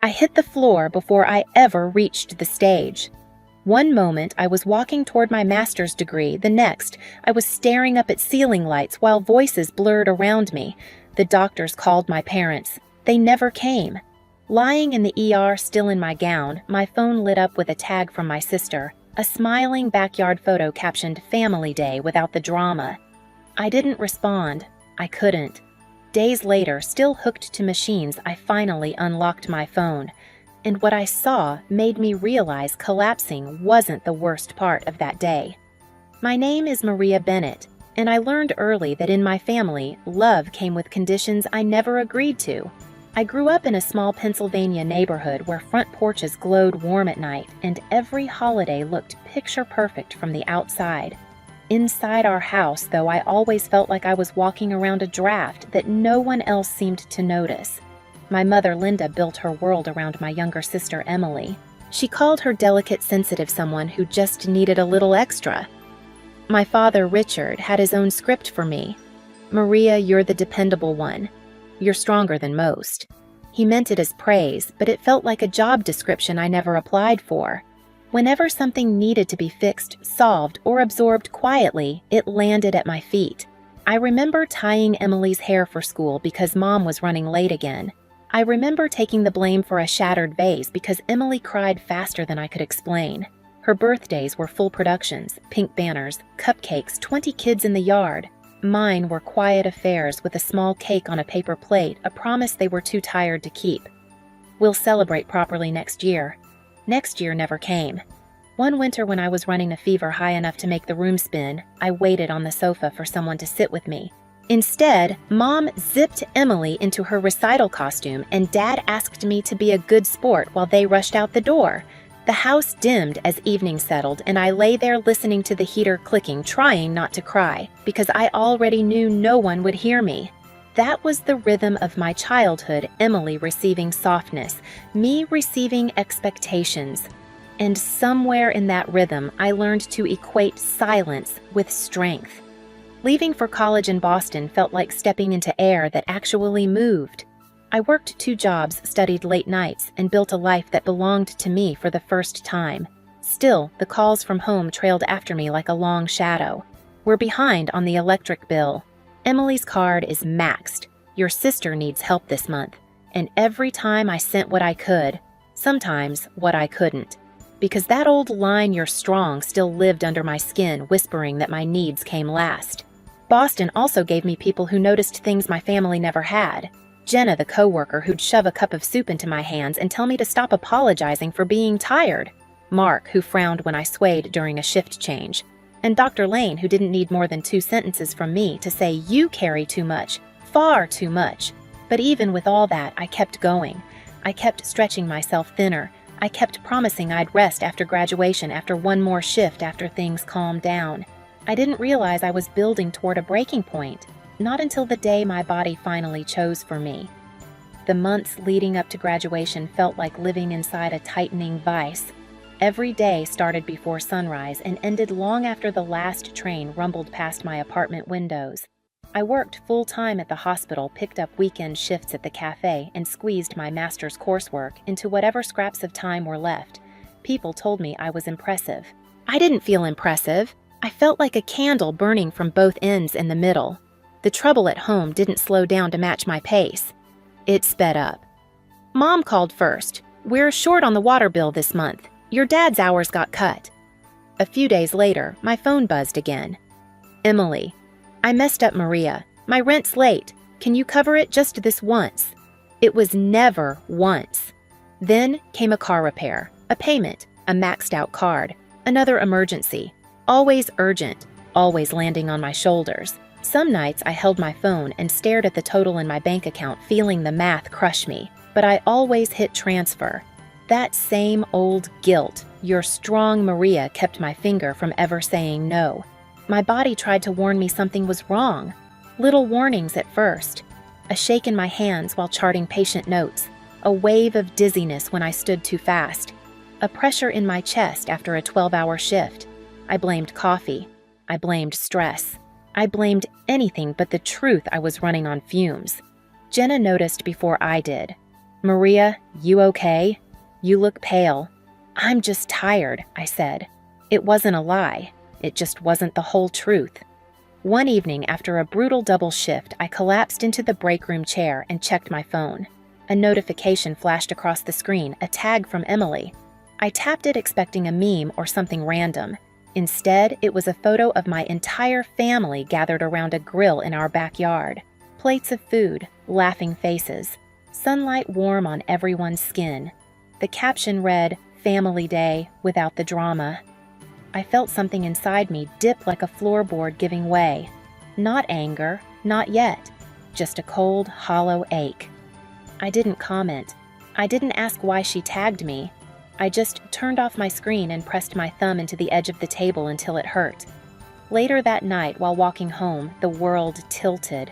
I hit the floor before I ever reached the stage. One moment I was walking toward my master's degree, the next I was staring up at ceiling lights while voices blurred around me. The doctors called my parents. They never came. Lying in the ER still in my gown, my phone lit up with a tag from my sister, a smiling backyard photo captioned "Family Day" without the drama. I didn't respond. I couldn't. Days later, still hooked to machines, I finally unlocked my phone. And what I saw made me realize collapsing wasn't the worst part of that day. My name is Maria Bennett, and I learned early that in my family, love came with conditions I never agreed to. I grew up in a small Pennsylvania neighborhood where front porches glowed warm at night, and every holiday looked picture perfect from the outside. Inside our house, though, I always felt like I was walking around a draft that no one else seemed to notice. My mother, Linda, built her world around my younger sister, Emily. She called her delicate, sensitive someone who just needed a little extra. My father, Richard, had his own script for me. "Maria, you're the dependable one. You're stronger than most." He meant it as praise, but it felt like a job description I never applied for. Whenever something needed to be fixed, solved, or absorbed quietly, it landed at my feet. I remember tying Emily's hair for school because Mom was running late again. I remember taking the blame for a shattered vase because Emily cried faster than I could explain. Her birthdays were full productions, pink banners, cupcakes, 20 kids in the yard. Mine were quiet affairs with a small cake on a paper plate, a promise they were too tired to keep. "We'll celebrate properly next year." Next year never came. One winter when I was running a fever high enough to make the room spin, I waited on the sofa for someone to sit with me. Instead, Mom zipped Emily into her recital costume, and Dad asked me to be a good sport while they rushed out the door. The house dimmed as evening settled, and I lay there listening to the heater clicking, trying not to cry, because I already knew no one would hear me. That was the rhythm of my childhood, Emily receiving softness, me receiving expectations. And somewhere in that rhythm, I learned to equate silence with strength. Leaving for college in Boston felt like stepping into air that actually moved. I worked 2 jobs, studied late nights, and built a life that belonged to me for the first time. Still, the calls from home trailed after me like a long shadow. "We're behind on the electric bill. Emily's card is maxed. Your sister needs help this month." And every time I sent what I could, sometimes what I couldn't. Because that old line, "You're strong," still lived under my skin, whispering that my needs came last. Boston also gave me people who noticed things my family never had. Jenna, the coworker who'd shove a cup of soup into my hands and tell me to stop apologizing for being tired. Mark, who frowned when I swayed during a shift change. And Dr. Lane, who didn't need more than 2 sentences from me to say, "You carry too much, far too much." But even with all that, I kept going. I kept stretching myself thinner. I kept promising I'd rest after graduation, after one more shift, after things calmed down. I didn't realize I was building toward a breaking point, not until the day my body finally chose for me. The months leading up to graduation felt like living inside a tightening vice. Every day started before sunrise and ended long after the last train rumbled past my apartment windows. I worked full-time at the hospital, picked up weekend shifts at the cafe, and squeezed my master's coursework into whatever scraps of time were left. People told me I was impressive. I didn't feel impressive. I felt like a candle burning from both ends in the middle. The trouble at home didn't slow down to match my pace. It sped up. Mom called first. "We're short on the water bill this month. Your dad's hours got cut." A few days later, my phone buzzed again. "Emily, I messed up Maria. My rent's late. Can you cover it just this once?" It was never once. Then came a car repair, a payment, a maxed out card, another emergency. Always urgent, always landing on my shoulders. Some nights I held my phone and stared at the total in my bank account, feeling the math crush me, but I always hit transfer. That same old guilt, "You're strong, Maria," kept my finger from ever saying no. My body tried to warn me something was wrong. Little warnings at first. A shake in my hands while charting patient notes. A wave of dizziness when I stood too fast. A pressure in my chest after a 12-hour shift. I blamed coffee. I blamed stress. I blamed anything but the truth I was running on fumes. Jenna noticed before I did. "Maria, you okay? You look pale." "I'm just tired," I said. It wasn't a lie. It just wasn't the whole truth. One evening, after a brutal double shift, I collapsed into the break room chair and checked my phone. A notification flashed across the screen, a tag from Emily. I tapped it expecting a meme or something random. Instead, it was a photo of my entire family gathered around a grill in our backyard. Plates of food, laughing faces, sunlight warm on everyone's skin. The caption read, "Family Day without the drama." I felt something inside me dip like a floorboard giving way. Not anger, not yet, just a cold, hollow ache. I didn't comment. I didn't ask why she tagged me. I just turned off my screen and pressed my thumb into the edge of the table until it hurt. Later that night, while walking home, the world tilted.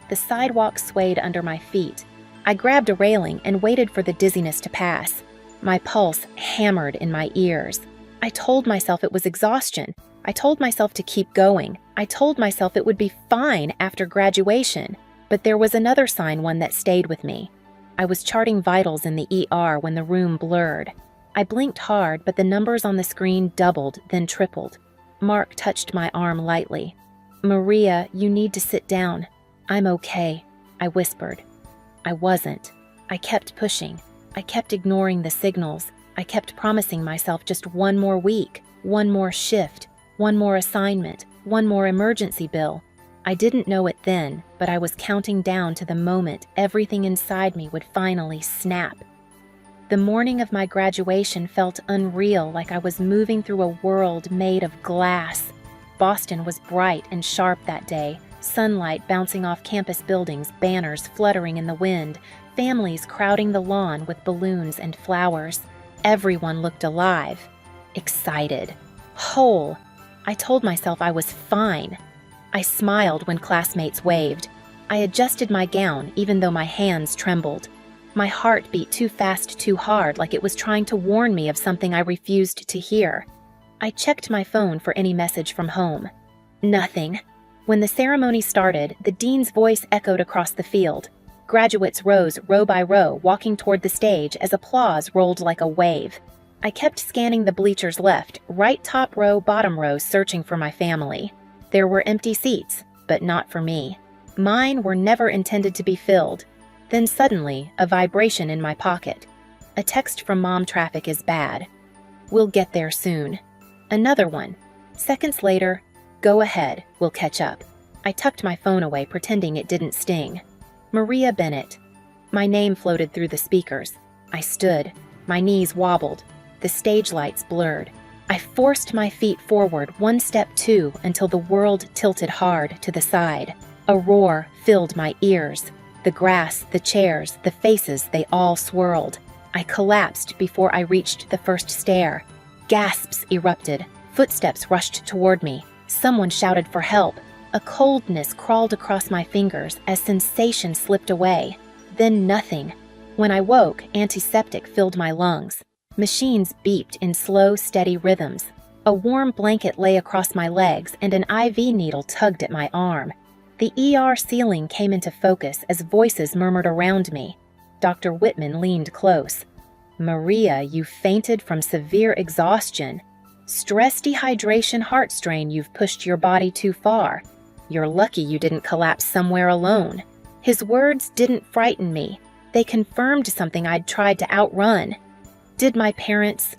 The sidewalk swayed under my feet. I grabbed a railing and waited for the dizziness to pass. My pulse hammered in my ears. I told myself it was exhaustion. I told myself to keep going. I told myself it would be fine after graduation. But there was another sign, one that stayed with me. I was charting vitals in the ER when the room blurred. I blinked hard, but the numbers on the screen doubled, then tripled. Mark touched my arm lightly. "Maria, you need to sit down." "I'm okay," I whispered. I wasn't. I kept pushing. I kept ignoring the signals. I kept promising myself just one more week, one more shift, one more assignment, one more emergency bill. I didn't know it then, but I was counting down to the moment everything inside me would finally snap. The morning of my graduation felt unreal, like I was moving through a world made of glass. Boston was bright and sharp that day, sunlight bouncing off campus buildings, banners fluttering in the wind, families crowding the lawn with balloons and flowers. Everyone looked alive, excited, whole. I told myself I was fine. I smiled when classmates waved. I adjusted my gown even though my hands trembled. My heart beat too fast, too hard, like it was trying to warn me of something I refused to hear. I checked my phone for any message from home. Nothing. When the ceremony started, the dean's voice echoed across the field. Graduates rose row by row, walking toward the stage as applause rolled like a wave. I kept scanning the bleachers left, right top row, bottom row, searching for my family. There were empty seats, but not for me. Mine were never intended to be filled. Then suddenly, a vibration in my pocket. A text from Mom: "Traffic is bad. We'll get there soon." Another one. Seconds later, "Go ahead, we'll catch up." I tucked my phone away, pretending it didn't sting. Maria Bennett. My name floated through the speakers. I stood. My knees wobbled. The stage lights blurred. I forced my feet forward, one step, two, until the world tilted hard to the side. A roar filled my ears. The grass, the chairs, the faces, they all swirled. I collapsed before I reached the first stair. Gasps erupted. Footsteps rushed toward me. Someone shouted for help. A coldness crawled across my fingers as sensation slipped away. Then nothing. When I woke, antiseptic filled my lungs. Machines beeped in slow, steady rhythms. A warm blanket lay across my legs and an IV needle tugged at my arm. The ER ceiling came into focus as voices murmured around me. Dr. Whitman leaned close. "Maria, you fainted from severe exhaustion. Stress, dehydration, heart strain, you've pushed your body too far. You're lucky you didn't collapse somewhere alone." His words didn't frighten me. They confirmed something I'd tried to outrun. "Did my parents—"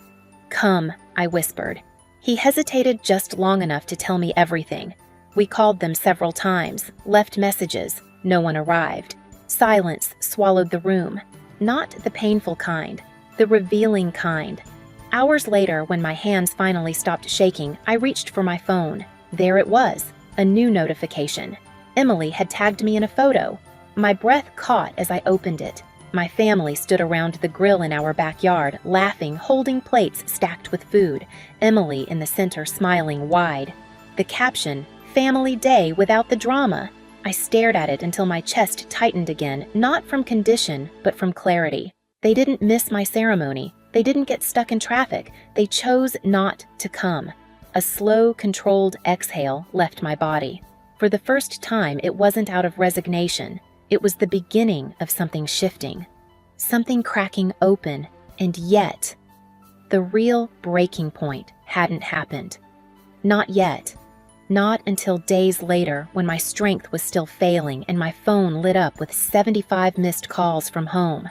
"Come," I whispered. He hesitated just long enough to tell me everything. We called them several times, left messages. No one arrived. Silence swallowed the room. Not the painful kind, the revealing kind. Hours later, when my hands finally stopped shaking, I reached for my phone. There it was. A new notification. Emily had tagged me in a photo. My breath caught as I opened it. My family stood around the grill in our backyard, laughing, holding plates stacked with food. Emily in the center, smiling wide. The caption, "Family Day without the drama." I stared at it until my chest tightened again, not from condition, but from clarity. They didn't miss my ceremony. They didn't get stuck in traffic. They chose not to come. A slow, controlled exhale left my body. For the first time, it wasn't out of resignation. It was the beginning of something shifting. something cracking open, and yet, the real breaking point hadn't happened. Not yet. Not until days later when my strength was still failing and my phone lit up with 75 missed calls from home.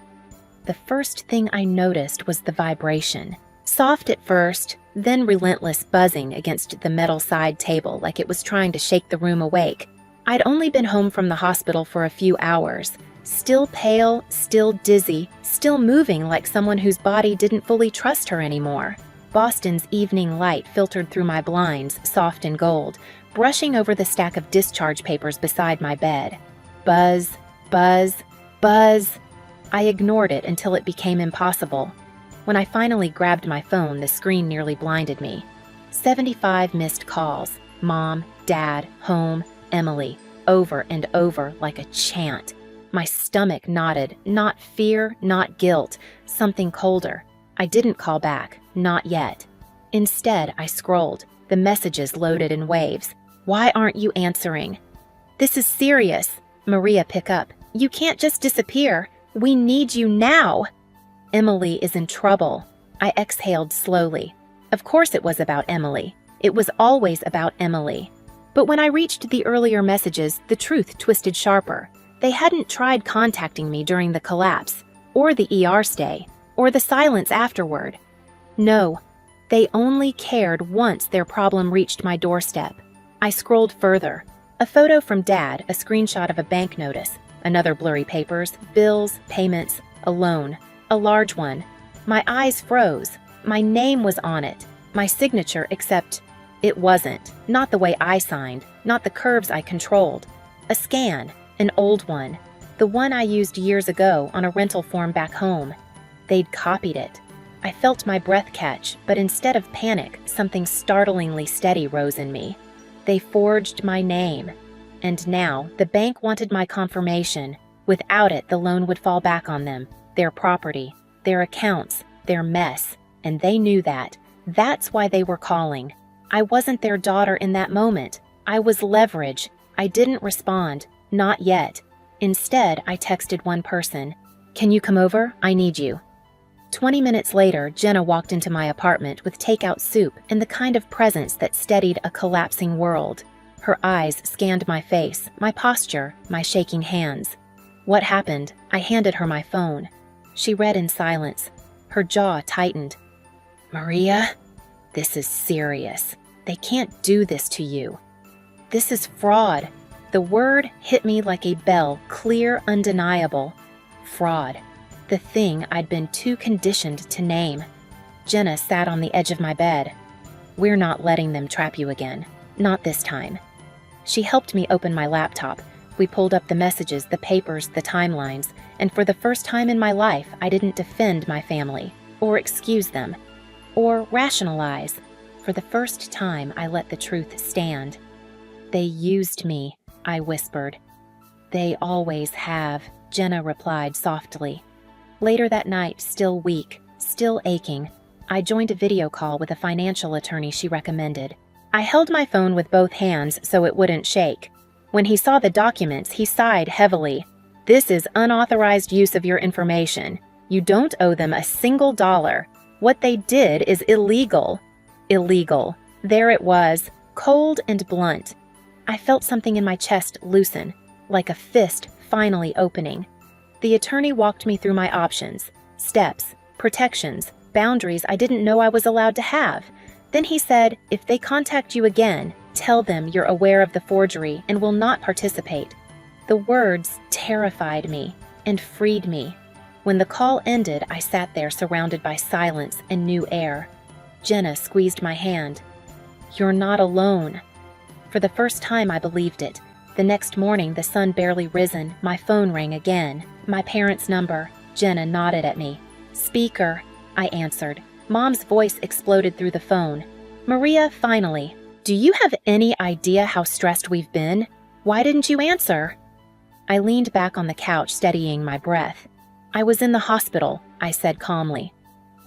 The first thing I noticed was the vibration. Soft at first, then relentless buzzing against the metal side table like it was trying to shake the room awake. I'd only been home from the hospital for a few hours, still pale, still dizzy, still moving like someone whose body didn't fully trust her anymore. Boston's evening light filtered through my blinds, soft and gold, brushing over the stack of discharge papers beside my bed. Buzz, buzz, buzz. I ignored it until it became impossible. When I finally grabbed my phone, the screen nearly blinded me. 75 missed calls. Mom, Dad, home, Emily, over and over like a chant. My stomach knotted, not fear, not guilt, something colder. I didn't call back, not yet. Instead, I scrolled. The messages loaded in waves. Why aren't you answering? This is serious. Maria, pick up. You can't just disappear. We need you now. Emily is in trouble. I exhaled slowly. Of course it was about Emily. It was always about Emily. But when I reached the earlier messages, the truth twisted sharper. They hadn't tried contacting me during the collapse, or the ER stay, or the silence afterward. No, they only cared once their problem reached my doorstep. I scrolled further. A photo from Dad, a screenshot of a bank notice, another blurry papers, bills, payments, a loan, a large one. My eyes froze. My name was on it, my signature, except it wasn't. Not the way I signed, not the curves I controlled. A scan, an old one, the one I used years ago on a rental form back home. They'd copied it. I felt my breath catch, but instead of panic, something startlingly steady rose in me. They forged my name. And now, the bank wanted my confirmation. Without it, the loan would fall back on them, their property, their accounts, their mess. And they knew that. That's why they were calling. I wasn't their daughter in that moment. I was leverage. I didn't respond. Not yet. Instead, I texted one person. Can you come over? I need you. 20 minutes later, Jenna walked into my apartment with takeout soup and the kind of presence that steadied a collapsing world. Her eyes scanned my face, my posture, my shaking hands. What happened? I handed her my phone. She read in silence. Her jaw tightened. Maria, this is serious. They can't do this to you. This is fraud. The word hit me like a bell, clear, undeniable. Fraud. The thing I'd been too conditioned to name. Jenna sat on the edge of my bed. We're not letting them trap you again. Not this time. She helped me open my laptop. We pulled up the messages, the papers, the timelines, and for the first time in my life, I didn't defend my family, or excuse them, or rationalize. For the first time, I let the truth stand. They used me, I whispered. They always have, Jenna replied softly. Later that night, still weak, still aching, I joined a video call with a financial attorney she recommended. I held my phone with both hands so it wouldn't shake. When he saw the documents, he sighed heavily. This is unauthorized use of your information. You don't owe them a single dollar. What they did is illegal. Illegal. There it was, cold and blunt. I felt something in my chest loosen, like a fist finally opening. The attorney walked me through my options, steps, protections, boundaries I didn't know I was allowed to have. Then he said, if they contact you again, tell them you're aware of the forgery and will not participate. The words terrified me and freed me. When the call ended, I sat there surrounded by silence and new air. Jenna squeezed my hand. You're not alone. For the first time, I believed it. The next morning, the sun barely risen, my phone rang again. My parents' number. Jenna nodded at me. Speaker, I answered. Mom's voice exploded through the phone. Maria, finally. Do you have any idea how stressed we've been? Why didn't you answer? I leaned back on the couch, steadying my breath. I was in the hospital, I said calmly.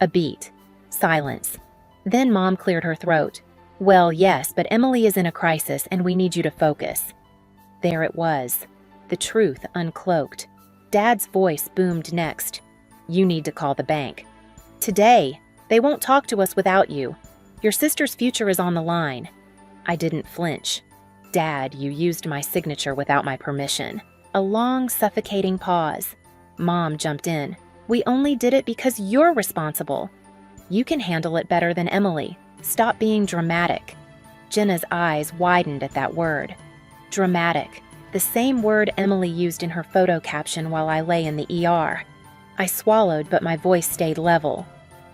A beat. Silence. Then Mom cleared her throat. Well, yes, but Emily is in a crisis and we need you to focus. There it was. The truth uncloaked. Dad's voice boomed next. You need to call the bank. Today. They won't talk to us without you. Your sister's future is on the line. I didn't flinch. Dad, you used my signature without my permission. A long, suffocating pause. Mom jumped in. We only did it because you're responsible. You can handle it better than Emily. Stop being dramatic. Jenna's eyes widened at that word. Dramatic. The same word Emily used in her photo caption while I lay in the ER. I swallowed, but my voice stayed level.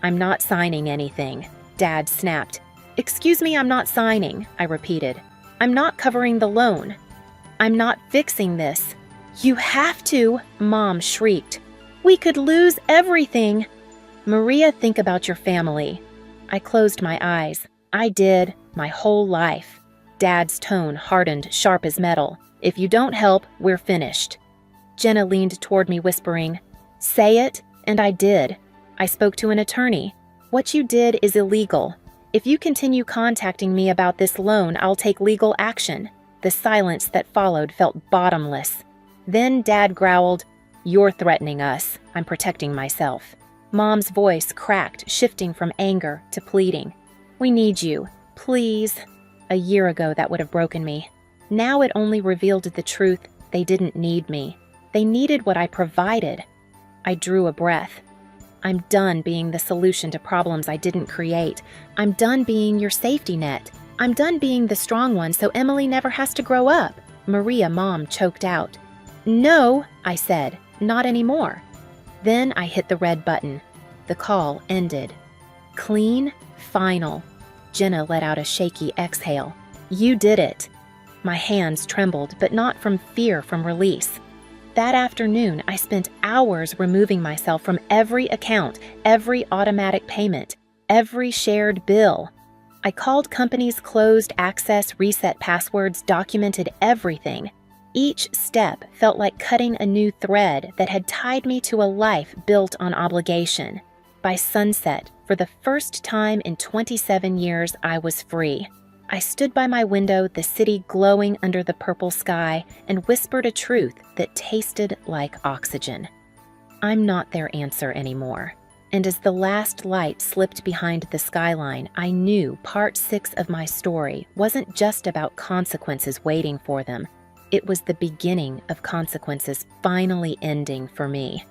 I'm not signing anything, Dad snapped. Excuse me, I'm not signing, I repeated. I'm not covering the loan. I'm not fixing this. You have to, Mom shrieked. We could lose everything. Maria, think about your family. I closed my eyes. I did, my whole life. Dad's tone hardened, sharp as metal. If you don't help, we're finished. Jenna leaned toward me, whispering, Say it, and I did. I spoke to an attorney. What you did is illegal. If you continue contacting me about this loan, I'll take legal action. The silence that followed felt bottomless. Then Dad growled, You're threatening us. I'm protecting myself. Mom's voice cracked, shifting from anger to pleading. We need you. Please. A year ago, that would have broken me. Now it only revealed the truth. They didn't need me. They needed what I provided. I drew a breath. I'm done being the solution to problems I didn't create. I'm done being your safety net. I'm done being the strong one so Emily never has to grow up. Maria, Mom choked out. No, I said, not anymore. Then I hit the red button. The call ended. Clean, final. Jenna let out a shaky exhale. You did it. My hands trembled, but not from fear, from release. That afternoon, I spent hours removing myself from every account, every automatic payment, every shared bill. I called companies, closed access, reset passwords, documented everything. Each step felt like cutting a new thread that had tied me to a life built on obligation. By sunset, for the first time in 27 years, I was free. I stood by my window, the city glowing under the purple sky, and whispered a truth that tasted like oxygen. I'm not their answer anymore. And as the last light slipped behind the skyline, I knew part 6 of my story wasn't just about consequences waiting for them. It was the beginning of consequences finally ending for me.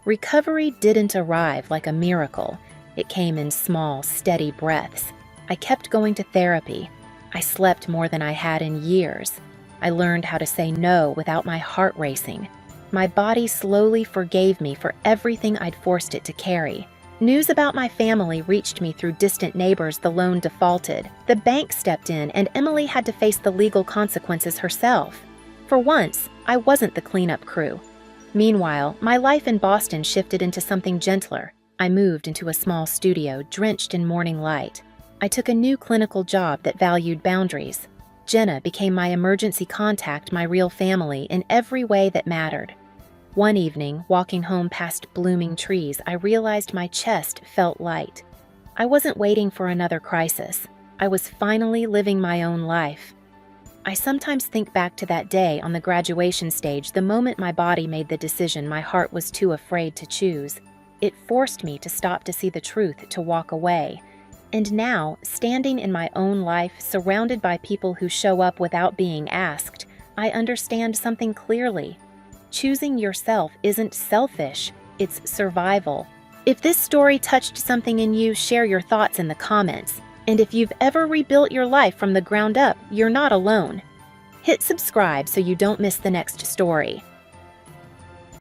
Recovery didn't arrive like a miracle. It came in small, steady breaths. I kept going to therapy. I slept more than I had in years. I learned how to say no without my heart racing. My body slowly forgave me for everything I'd forced it to carry. News about my family reached me through distant neighbors. The loan defaulted. The bank stepped in, and Emily had to face the legal consequences herself. For once, I wasn't the cleanup crew. Meanwhile, my life in Boston shifted into something gentler. I moved into a small studio drenched in morning light. I took a new clinical job that valued boundaries. Jenna became my emergency contact, my real family, in every way that mattered. One evening, walking home past blooming trees, I realized my chest felt light. I wasn't waiting for another crisis. I was finally living my own life. I sometimes think back to that day on the graduation stage, the moment my body made the decision my heart was too afraid to choose. It forced me to stop to see the truth, to walk away. And now, standing in my own life, surrounded by people who show up without being asked, I understand something clearly. Choosing yourself isn't selfish, it's survival. If this story touched something in you, share your thoughts in the comments. And if you've ever rebuilt your life from the ground up, you're not alone. Hit subscribe so you don't miss the next story.